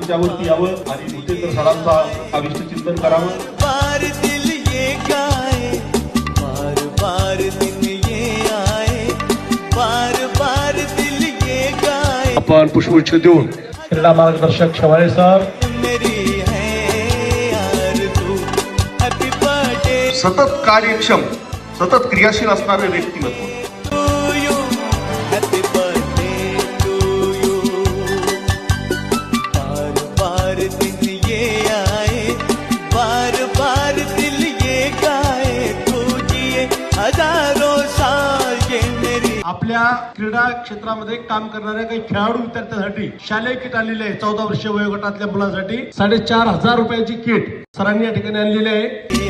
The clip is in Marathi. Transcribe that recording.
मंचावरती यावं आणि भूतेंद्र सरांचा अभिष्ट चिंतन करावं. बार दिल ये गाए, बार बार दिन ये आए, बार बार दिल ये गाए. आपण पुष्पगुच्छ देऊन क्रीडा मार्गदर्शक शेवाळे सर, मेरी है यार तू, हॅपी बर्थडे सतत कार्यक्षम, सतत क्रियाशील असणारे व्यक्तिमत्व. To you, happy birthday to you. बार बार दिन ये आए, बार बार दिल ये गाए, तू जिए हजारों साल ये मेरी. आपल्या क्रीडा क्षेत्रामध्ये काम करणाऱ्या काही खेळाडू विद्यार्थ्यांसाठी शालेय किट आणलेले आहे. 14 वर्ष वयोगटातल्या मुलांसाठी 4,500 रुपयाची किट सरांनी या ठिकाणी आणलेली आहे.